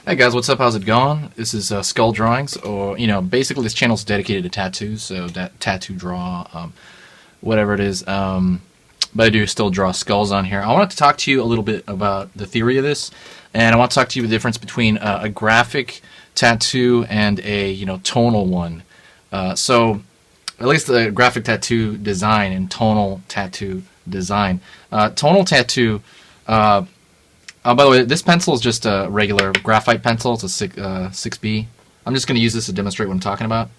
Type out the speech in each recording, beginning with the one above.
Hey guys, what's up? How's it going? This is Skull Drawings, or basically this channel is dedicated to tattoos, so that tattoo draw, whatever it is. But I do still draw skulls on here. I wanted to talk to you a little bit about the theory of this, and I want to talk to you the difference between a graphic tattoo and a tonal one. So at least the graphic tattoo design and tonal tattoo design. Tonal tattoo. By the way, this pencil is just a regular graphite pencil. It's a 6B. I'm just going to use this to demonstrate what I'm talking about.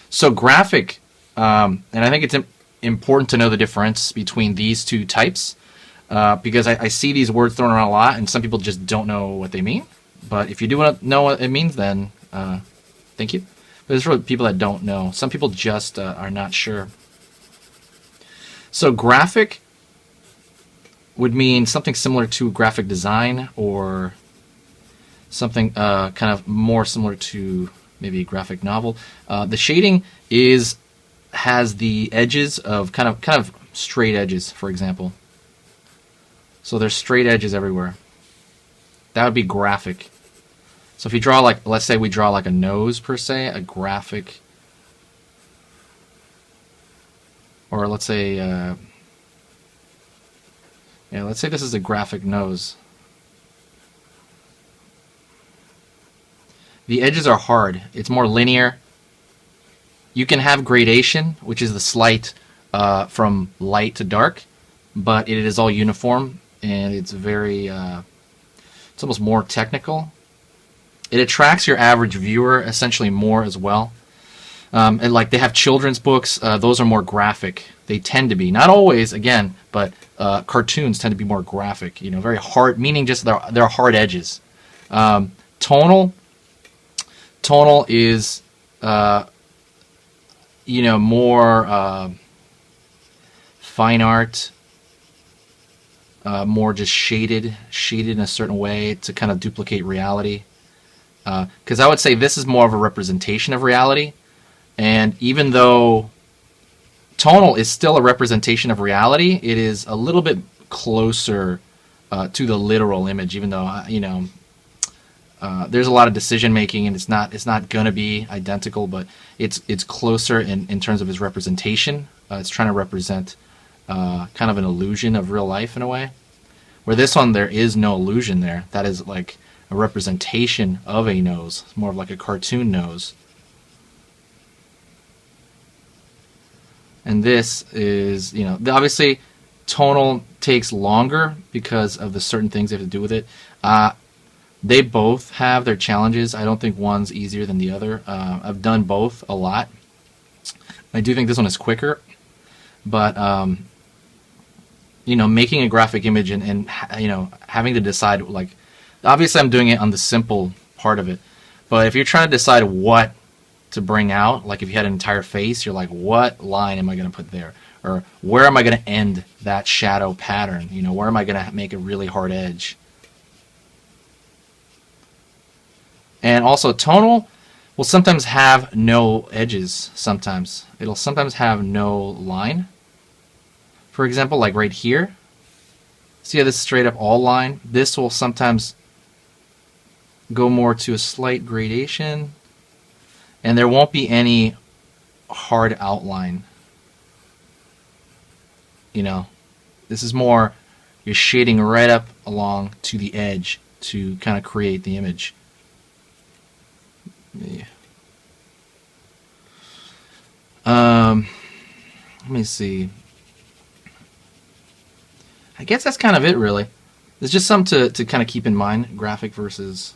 So graphic, and I think it's important to know the difference between these two types, because I see these words thrown around a lot, and some people just don't know what they mean. But if you do want to know what it means, then thank you. But it's for people that don't know. Some people just are not sure. So graphic would mean something similar to graphic design, or something kind of more similar to maybe a graphic novel. The shading has the edges of kind of straight edges, for example. So there's straight edges everywhere. That would be graphic. So if you draw, like, let's say we draw like a nose per se, a graphic, or let's say let's say this is a graphic nose. The edges are hard. It's more linear. You can have gradation, which is the slight from light to dark, but it is all uniform, and it's very, it's almost more technical. It attracts your average viewer essentially more as well. And like they have children's books, those are more graphic. They tend to be, not always, again, but cartoons tend to be more graphic. Very hard, meaning just they're hard edges. Tonal is more fine art, more just shaded in a certain way to kind of duplicate reality. Because I would say this is more of a representation of reality. And even though tonal is still a representation of reality, it is a little bit closer to the literal image, even though there's a lot of decision making, and it's not going to be identical, but it's closer in terms of its representation. It's trying to represent kind of an illusion of real life in a way. Where this one, there is no illusion there. That is like a representation of a nose. It's more of like a cartoon nose. And this is, obviously tonal takes longer because of the certain things they have to do with it. They both have their challenges. I don't think one's easier than the other. I've done both a lot. I do think this one is quicker, but making a graphic image and having to decide, like, obviously I'm doing it on the simple part of it, but if you're trying to decide what to bring out, like if you had an entire face, you're like, what line am I going to put there? Or where am I going to end that shadow pattern? Where am I going to make a really hard edge? And also tonal will sometimes have no edges. Sometimes it'll sometimes have no line. For example, like right here, see how this is straight up all line? This will sometimes go more to a slight gradation, and there won't be any hard outline. This is more, you're shading right up along to the edge to kind of create the image. Yeah. Let me see. I guess that's kind of it, really. There's just something to kind of keep in mind, graphic versus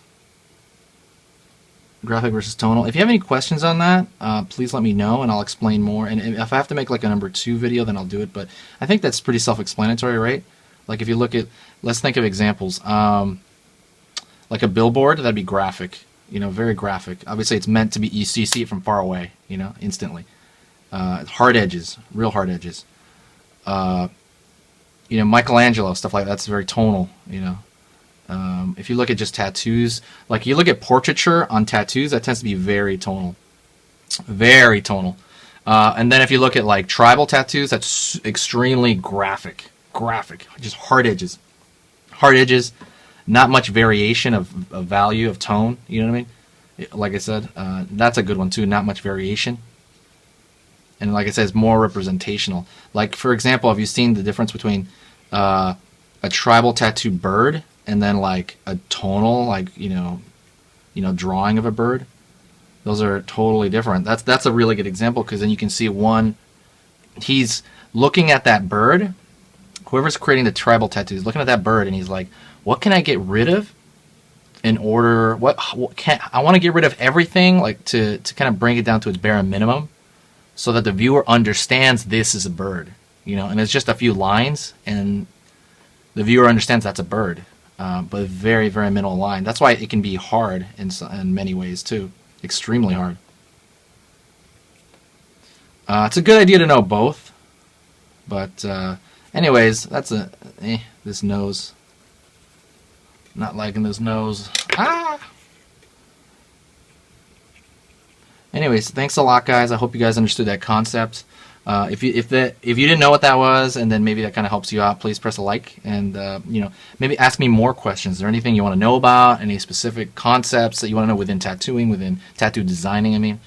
tonal. If you have any questions on that, please let me know, and I'll explain more. And if I have to make like a number 2 video, then I'll do it. But I think that's pretty self-explanatory, right? Like if you look at, let's think of examples. Like a billboard, that'd be graphic. Very graphic. Obviously, it's meant to be. You see it from far away. Instantly. Hard edges, real hard edges. Michelangelo, stuff like that's very tonal. If you look at just tattoos, like you look at portraiture on tattoos, that tends to be very tonal. Very tonal. And then if you look at like tribal tattoos, that's extremely graphic. Just hard edges. not much variation of value of tone. You know what I mean? Like I said, that's a good one too. Not much variation. And like I said, it's more representational. Like, for example, have you seen the difference between a tribal tattoo bird and then like a tonal, like, drawing of a bird? Those are totally different. That's a really good example, because then you can see one, he's looking at that bird. Whoever's creating the tribal tattoo is looking at that bird, and he's like, what can I get rid of in order, what can I want to get rid of everything, like to kind of bring it down to its bare minimum, so that the viewer understands this is a bird, and it's just a few lines, and the viewer understands that's a bird, but very, very minimal line. That's why it can be hard in many ways too, extremely hard. It's a good idea to know both, but anyways, that's this nose. Not liking this nose. Anyways, thanks a lot, guys. I hope you guys understood that concept. If you didn't know what that was, and then maybe that kind of helps you out, please press a like, and maybe ask me more questions. Is there anything you want to know about? Any specific concepts that you want to know within tattooing, within tattoo designing? I mean,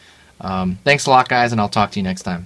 thanks a lot, guys, and I'll talk to you next time.